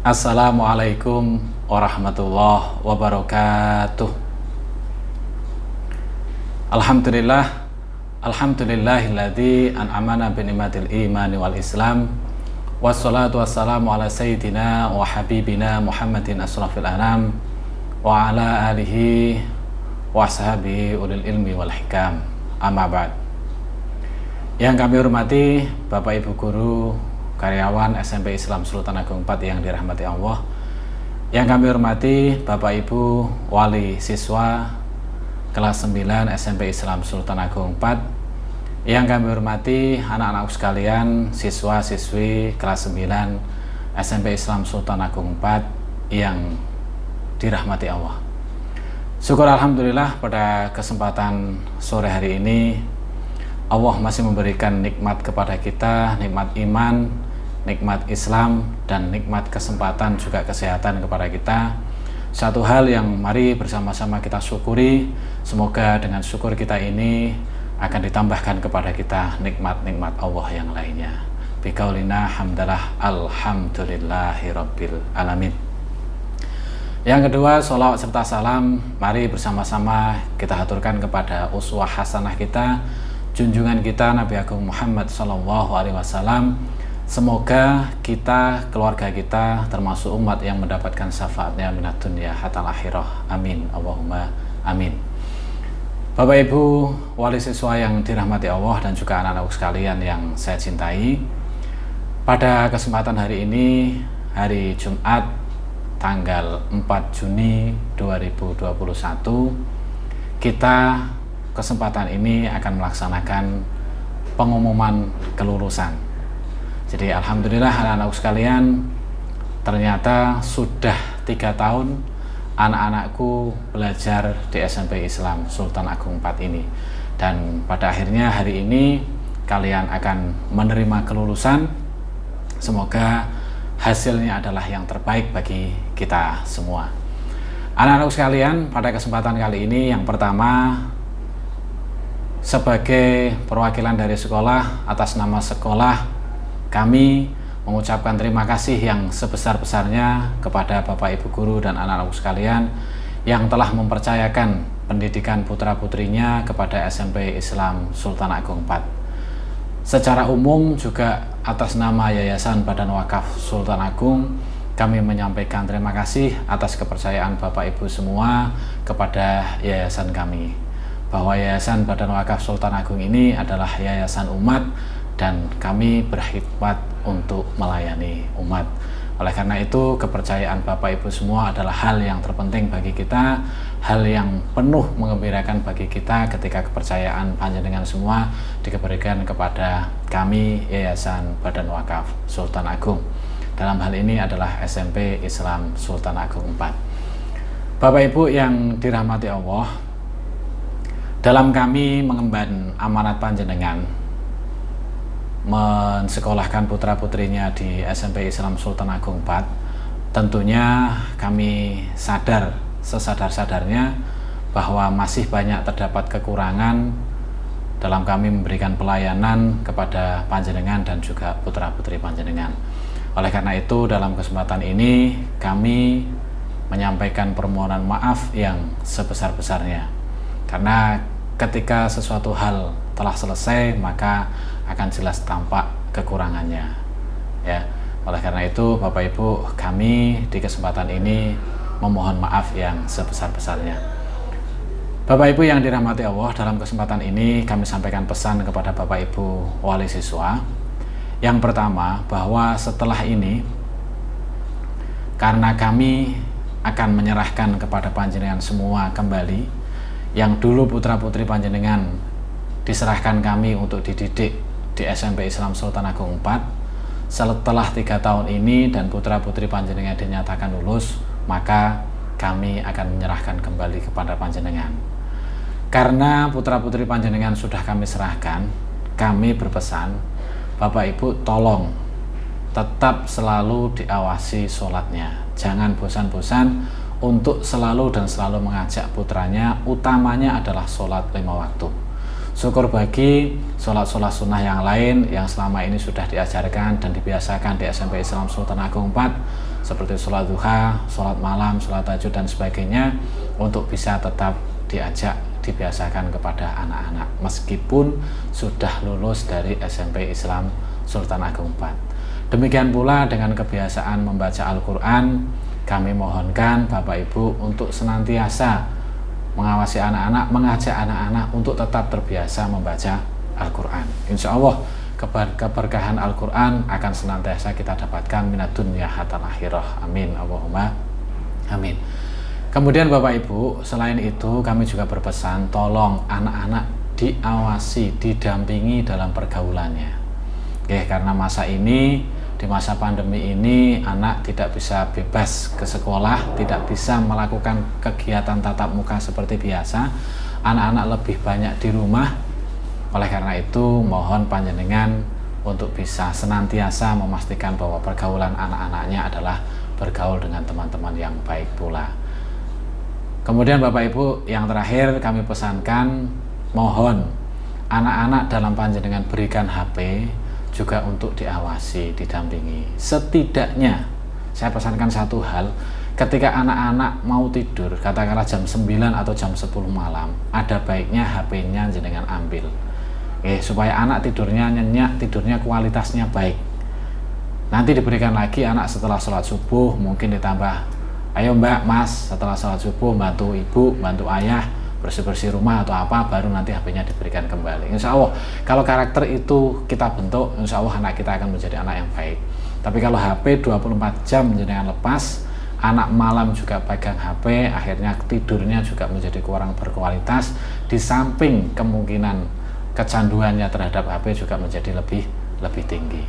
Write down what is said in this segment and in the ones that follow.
Assalamualaikum warahmatullahi wabarakatuh. Alhamdulillahilladzi an'amana bi ni'matil imani wal islam. Wassalatu wassalamu ala sayyidina wa habibina Muhammadin asrafil anam wa ala alihi wa ashabihi ulil ilmi wal hikam. Amma ba'd. Yang kami hormati Bapak Ibu guru, karyawan SMP Islam Sultan Agung 4 yang dirahmati Allah. Yang kami hormati Bapak Ibu wali siswa kelas 9 SMP Islam Sultan Agung 4. Yang kami hormati anak-anakku sekalian, siswa-siswi kelas 9 SMP Islam Sultan Agung 4 yang dirahmati Allah. Syukur alhamdulillah pada kesempatan sore hari ini Allah masih memberikan nikmat kepada kita, nikmat iman, nikmat Islam, dan nikmat kesempatan juga kesehatan kepada kita. Satu hal yang mari bersama-sama kita syukuri. Semoga dengan syukur kita ini akan ditambahkan kepada kita nikmat-nikmat Allah yang lainnya. Biqaulina hamdalah alhamdulillahi rabbil alamin. Yang kedua, sholawat serta salam mari bersama-sama kita haturkan kepada uswah hasanah kita, junjungan kita Nabi Agung Muhammad SAW. Semoga kita, keluarga kita, termasuk umat yang mendapatkan syafaatnya minat dunia hatal akhirah. Amin. Allahumma amin. Bapak Ibu wali siswa yang dirahmati Allah dan juga anak-anak sekalian yang saya cintai, pada kesempatan hari ini, hari Jumat tanggal 4 Juni 2021, kita kesempatan ini akan melaksanakan pengumuman kelulusan. Jadi alhamdulillah anak-anak sekalian, ternyata sudah 3 tahun anak-anakku belajar di SMP Islam Sultan Agung 4 ini. Dan pada akhirnya hari ini kalian akan menerima kelulusan. Semoga hasilnya adalah yang terbaik bagi kita semua. Anak-anak sekalian, pada kesempatan kali ini yang pertama, sebagai perwakilan dari sekolah, atas nama sekolah, kami mengucapkan terima kasih yang sebesar-besarnya kepada Bapak Ibu guru dan anak-anak sekalian yang telah mempercayakan pendidikan putra-putrinya kepada SMP Islam Sultan Agung 4. Secara umum juga atas nama Yayasan Badan Wakaf Sultan Agung, kami menyampaikan terima kasih atas kepercayaan Bapak Ibu semua kepada yayasan kami, bahwa Yayasan Badan Wakaf Sultan Agung ini adalah yayasan umat dan kami berkhidmat untuk melayani umat. Oleh karena itu, kepercayaan Bapak Ibu semua adalah hal yang terpenting bagi kita, hal yang penuh mengembirakan bagi kita ketika kepercayaan panjenengan semua diberikan kepada kami Yayasan Badan Wakaf Sultan Agung. Dalam hal ini adalah SMP Islam Sultan Agung 4. Bapak Ibu yang dirahmati Allah, dalam kami mengemban amanat panjenengan mensekolahkan putra-putrinya di SMP Islam Sultan Agung 4, tentunya kami sadar sesadar-sadarnya bahwa masih banyak terdapat kekurangan dalam kami memberikan pelayanan kepada panjenengan dan juga putra-putri panjenengan. Oleh karena itu, dalam kesempatan ini kami menyampaikan permohonan maaf yang sebesar-besarnya, karena ketika sesuatu hal telah selesai maka akan jelas tampak kekurangannya, ya. Oleh karena itu, Bapak Ibu, kami di kesempatan ini memohon maaf yang sebesar-besarnya. Bapak Ibu yang dirahmati Allah, dalam kesempatan ini kami sampaikan pesan kepada Bapak Ibu wali siswa. Yang pertama, bahwa setelah ini karena kami akan menyerahkan kepada panjenengan semua kembali yang dulu putra-putri panjenengan diserahkan kami untuk dididik di SMP Islam Sultan Agung 4. Setelah 3 tahun ini dan putra-putri panjenengan dinyatakan lulus, maka kami akan menyerahkan kembali kepada panjenengan. Karena putra-putri panjenengan sudah kami serahkan, kami berpesan, Bapak Ibu tolong tetap selalu diawasi sholatnya. Jangan bosan-bosan untuk selalu dan selalu mengajak putranya, utamanya adalah sholat 5 waktu. Syukur bagi sholat-sholat sunnah yang lain yang selama ini sudah diajarkan dan dibiasakan di SMP Islam Sultan Agung 4, seperti sholat duha, sholat malam, sholat tahajud dan sebagainya, untuk bisa tetap dibiasakan kepada anak-anak meskipun sudah lulus dari SMP Islam Sultan Agung 4. Demikian pula dengan kebiasaan membaca Al-Quran, kami mohonkan Bapak Ibu untuk senantiasa mengawasi anak-anak, mengajak anak-anak untuk tetap terbiasa membaca Al-Quran. Insya Allah keberkahan Al-Quran akan senantiasa kita dapatkan minat dunia hatta akhirah. Amin. Allahumma amin. Kemudian Bapak Ibu, selain itu kami juga berpesan, tolong anak-anak diawasi, didampingi dalam pergaulannya. Oke, karena masa ini, di masa pandemi ini, anak tidak bisa bebas ke sekolah, tidak bisa melakukan kegiatan tatap muka seperti biasa. Anak-anak lebih banyak di rumah. Oleh karena itu, mohon panjenengan untuk bisa senantiasa memastikan bahwa pergaulan anak-anaknya adalah bergaul dengan teman-teman yang baik pula. Kemudian Bapak Ibu, yang terakhir kami pesankan, mohon anak-anak dalam panjenengan berikan HP juga untuk diawasi, didampingi. Setidaknya saya pesankan satu hal, ketika anak-anak mau tidur, katakanlah jam 9 atau jam 10 malam, ada baiknya HP-nya jenengan ambil. Supaya anak tidurnya nyenyak, tidurnya kualitasnya baik. Nanti diberikan lagi anak setelah sholat subuh, mungkin ditambah, ayo Mbak, Mas, setelah sholat subuh bantu ibu, bantu ayah bersih-bersih rumah atau apa, baru nanti HP-nya diberikan kembali. Insya Allah kalau karakter itu kita bentuk, insya Allah anak kita akan menjadi anak yang baik. Tapi kalau HP 24 jam jenengan lepas, anak malam juga pegang HP, akhirnya tidurnya juga menjadi kurang berkualitas, di samping kemungkinan kecanduannya terhadap HP juga menjadi lebih tinggi.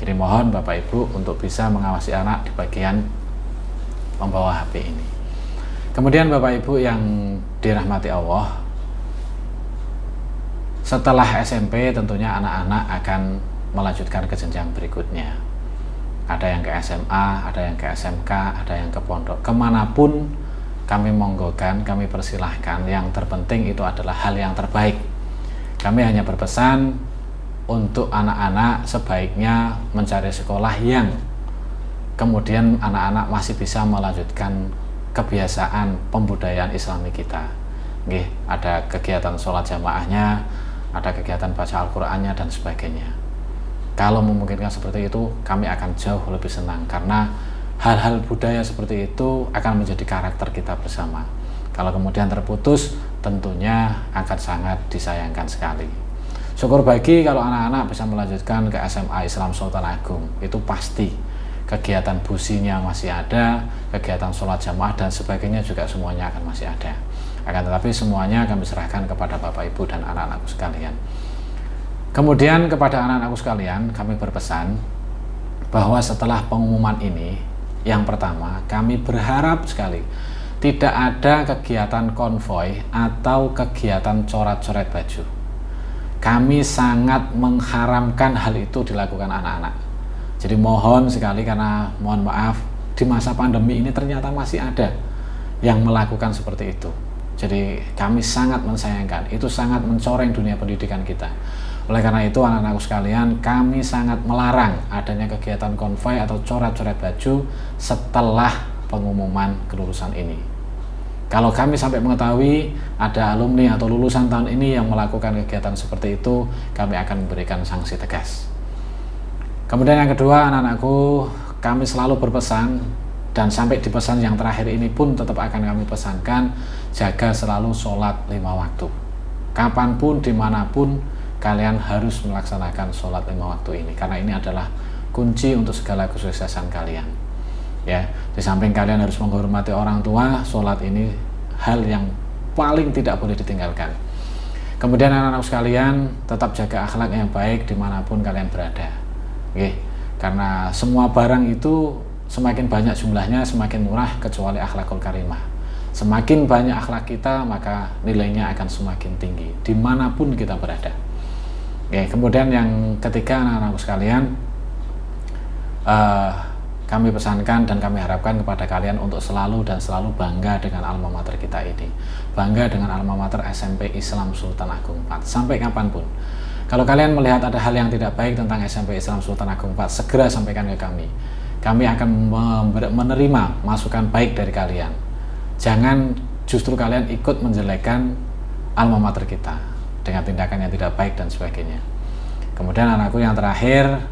Jadi mohon Bapak Ibu untuk bisa mengawasi anak di bagian membawa HP ini. Kemudian Bapak Ibu yang dirahmati Allah, setelah SMP tentunya anak-anak akan melanjutkan ke jenjang berikutnya. Ada yang ke SMA, ada yang ke SMK, ada yang ke pondok. Kemanapun kami monggokan, kami persilahkan. Yang terpenting itu adalah hal yang terbaik. Kami hanya berpesan untuk anak-anak sebaiknya mencari sekolah yang kemudian anak-anak masih bisa melanjutkan kebiasaan pembudayaan Islami kita. Ada kegiatan sholat jamaahnya, ada kegiatan baca Al-Qur'annya dan sebagainya. Kalau memungkinkan seperti itu, kami akan jauh lebih senang karena hal-hal budaya seperti itu akan menjadi karakter kita bersama. Kalau kemudian terputus, tentunya akan sangat disayangkan sekali. Syukur bagi kalau anak-anak bisa melanjutkan ke SMA Islam Sultan Agung, itu pasti kegiatan businya masih ada, kegiatan sholat jamaah dan sebagainya juga semuanya akan masih ada. Akan tetapi semuanya kami serahkan kepada Bapak Ibu dan anak-anakku sekalian. Kemudian kepada anak-anakku sekalian kami berpesan bahwa setelah pengumuman ini, yang pertama kami berharap sekali tidak ada kegiatan konvoi atau kegiatan coret-coret baju. Kami sangat mengharamkan hal itu dilakukan anak-anak. Jadi mohon sekali, karena mohon maaf di masa pandemi ini ternyata masih ada yang melakukan seperti itu. Jadi kami sangat mensayangkan, itu sangat mencoreng dunia pendidikan kita. Oleh karena itu anak-anakku sekalian, kami sangat melarang adanya kegiatan konvoi atau coret-coret baju setelah pengumuman kelulusan ini. Kalau kami sampai mengetahui ada alumni atau lulusan tahun ini yang melakukan kegiatan seperti itu, kami akan memberikan sanksi tegas. Kemudian yang kedua, anak-anakku, kami selalu berpesan, dan sampai di pesan yang terakhir ini pun tetap akan kami pesankan, jaga selalu sholat 5 waktu. Kapanpun, dimanapun, kalian harus melaksanakan sholat 5 waktu ini, karena ini adalah kunci untuk segala kesuksesan kalian. Ya, di samping kalian harus menghormati orang tua, sholat ini hal yang paling tidak boleh ditinggalkan. Kemudian anak-anak sekalian, tetap jaga akhlak yang baik dimanapun kalian berada. Karena semua barang itu semakin banyak jumlahnya semakin murah kecuali akhlakul karimah. Semakin banyak akhlak kita, maka nilainya akan semakin tinggi dimanapun kita berada. Kemudian yang ketiga, anak-anakku sekalian, kami pesankan dan kami harapkan kepada kalian untuk selalu bangga dengan alma mater kita ini, bangga dengan alma mater SMP Islam Sultan Agung IV sampai kapanpun. Kalau kalian melihat ada hal yang tidak baik tentang SMP Islam Sultan Agung IV, segera sampaikan ke kami. Kami akan menerima masukan baik dari kalian. Jangan justru kalian ikut menjelekkan alma mater kita dengan tindakan yang tidak baik dan sebagainya. Kemudian anakku yang terakhir,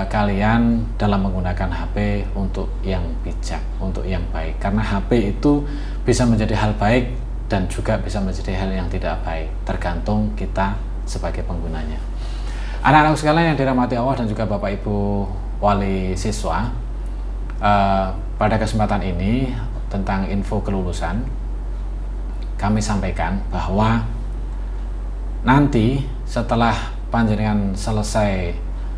kalian dalam menggunakan HP untuk yang bijak, untuk yang baik. Karena HP itu bisa menjadi hal baik dan juga bisa menjadi hal yang tidak baik, tergantung kita sebagai penggunanya. Anak-anak sekalian yang dirahmati Allah dan juga Bapak Ibu wali siswa, pada kesempatan ini tentang info kelulusan, kami sampaikan bahwa nanti setelah panjenengan selesai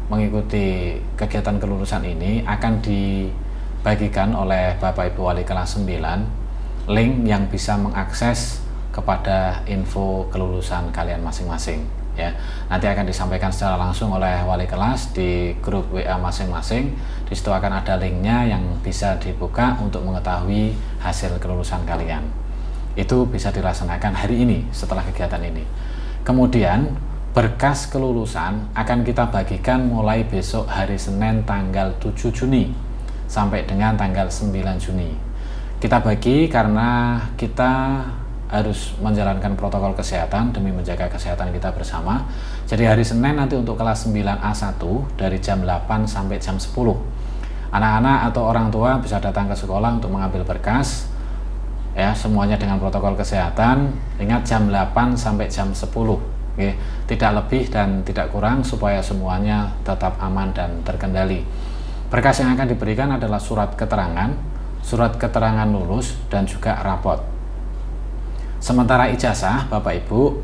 mengikuti kegiatan kelulusan ini, akan dibagikan oleh Bapak Ibu wali kelas 9 link yang bisa mengakses kepada info kelulusan kalian masing-masing, ya. Nanti akan disampaikan secara langsung oleh wali kelas di grup WA masing-masing. Di situ akan ada linknya yang bisa dibuka untuk mengetahui hasil kelulusan kalian. Itu bisa dilaksanakan hari ini setelah kegiatan ini. Kemudian berkas kelulusan akan kita bagikan mulai besok hari Senin tanggal 7 Juni sampai dengan tanggal 9 Juni. Kita bagi karena kita harus menjalankan protokol kesehatan demi menjaga kesehatan kita bersama. Jadi hari Senin nanti untuk kelas 9A1 dari jam 8 sampai jam 10. Anak-anak atau orang tua bisa datang ke sekolah untuk mengambil berkas, ya, semuanya dengan protokol kesehatan. Ingat jam 8 sampai jam 10. Oke, tidak lebih dan tidak kurang supaya semuanya tetap aman dan terkendali. Berkas yang akan diberikan adalah surat keterangan lulus dan juga rapot. Sementara ijazah, Bapak Ibu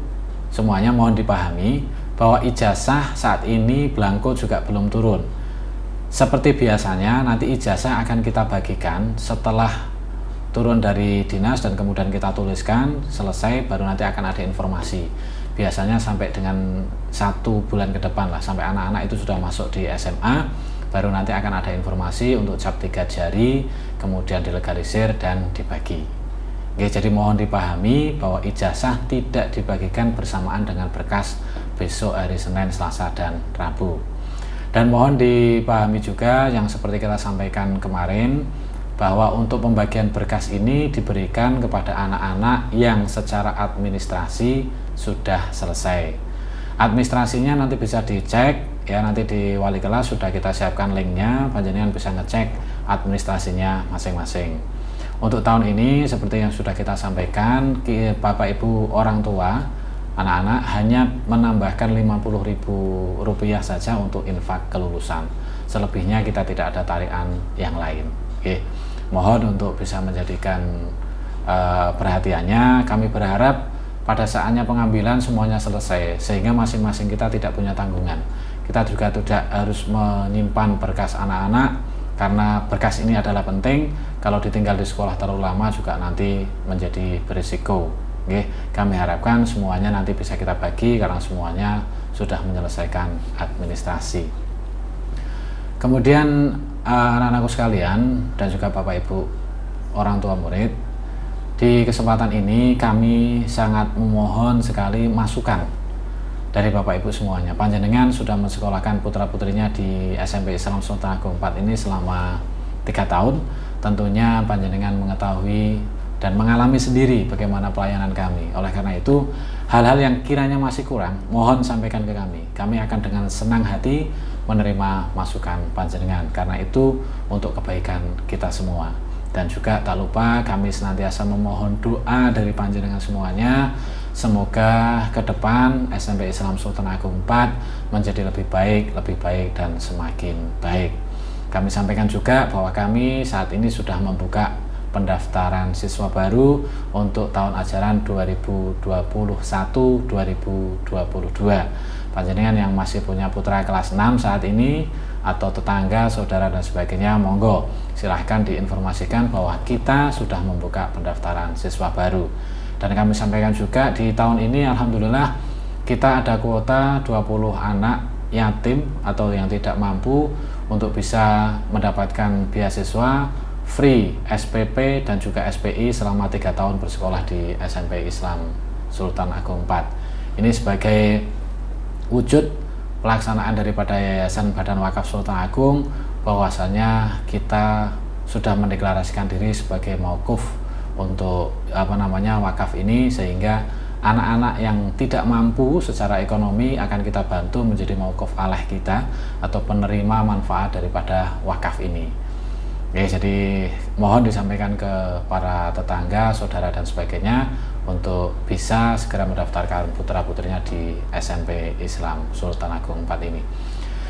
semuanya mohon dipahami bahwa ijazah saat ini belangko juga belum turun. Seperti biasanya nanti ijazah akan kita bagikan setelah turun dari dinas dan kemudian kita tuliskan selesai, baru nanti akan ada informasi. Biasanya sampai dengan 1 bulan ke depan lah, sampai anak-anak itu sudah masuk di SMA, baru nanti akan ada informasi untuk cap 3 jari, kemudian dilegalisir dan dibagi. Oke, jadi mohon dipahami bahwa ijazah tidak dibagikan bersamaan dengan berkas besok hari Senin, Selasa, dan Rabu. Dan mohon dipahami juga yang seperti kita sampaikan kemarin, bahwa untuk pembagian berkas ini diberikan kepada anak-anak yang secara administrasi sudah selesai. Administrasinya nanti bisa dicek, ya, nanti di wali kelas sudah kita siapkan linknya, panjenengan bisa ngecek administrasinya masing-masing. Untuk tahun ini seperti yang sudah kita sampaikan, Bapak Ibu orang tua anak-anak hanya menambahkan Rp50.000 saja untuk infak kelulusan. Selebihnya kita tidak ada tarikan yang lain. Oke. Mohon untuk bisa menjadikan perhatiannya. Kami berharap pada saatnya pengambilan semuanya selesai sehingga masing-masing kita tidak punya tanggungan. Kita juga tidak harus menyimpan berkas anak-anak karena berkas ini adalah penting. Kalau ditinggal di sekolah terlalu lama juga nanti menjadi berisiko. Oke, kami harapkan semuanya nanti bisa kita bagi karena semuanya sudah menyelesaikan administrasi. Kemudian anak-anakku sekalian dan juga Bapak Ibu orang tua murid, di kesempatan ini kami sangat memohon sekali masukan dari Bapak Ibu semuanya. Panjenengan sudah mensekolahkan putra-putrinya di SMP Islam Sultan Agung IV ini selama 3 tahun. Tentunya panjenengan mengetahui dan mengalami sendiri bagaimana pelayanan kami. Oleh karena itu, hal-hal yang kiranya masih kurang, mohon sampaikan ke kami. Kami akan dengan senang hati menerima masukan panjenengan, karena itu untuk kebaikan kita semua. Dan juga tak lupa kami senantiasa memohon doa dari panjenengan semuanya. Semoga ke depan SMP Islam Sultan Agung IV menjadi lebih baik dan semakin baik. Kami sampaikan juga bahwa kami saat ini sudah membuka pendaftaran siswa baru untuk tahun ajaran 2021-2022. Panjenengan yang masih punya putra kelas 6 saat ini atau tetangga, saudara dan sebagainya, monggo silahkan diinformasikan bahwa kita sudah membuka pendaftaran siswa baru. Dan kami sampaikan juga di tahun ini alhamdulillah kita ada kuota 20 anak yatim atau yang tidak mampu untuk bisa mendapatkan beasiswa free SPP dan juga SPI selama 3 tahun bersekolah di SMP Islam Sultan Agung 4. Ini sebagai wujud pelaksanaan daripada Yayasan Badan Wakaf Sultan Agung, bahwasanya kita sudah mendeklarasikan diri sebagai mauquf untuk wakaf ini, sehingga anak-anak yang tidak mampu secara ekonomi akan kita bantu menjadi mauquf alah kita atau penerima manfaat daripada wakaf ini. Oke, jadi mohon disampaikan ke para tetangga, saudara dan sebagainya untuk bisa segera mendaftarkan putra-putrinya di SMP Islam Sultan Agung 4 ini.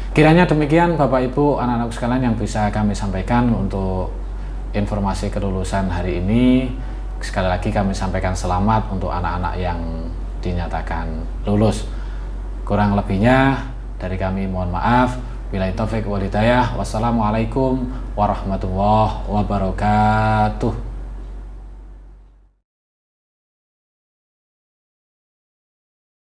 Kiranya demikian Bapak Ibu, anak-anak sekalian yang bisa kami sampaikan untuk informasi kelulusan hari ini. Sekali lagi kami sampaikan selamat untuk anak-anak yang dinyatakan lulus. Kurang lebihnya dari kami mohon maaf. Billahi taufiq wal hidayah. Wassalamualaikum warahmatullahi wabarakatuh.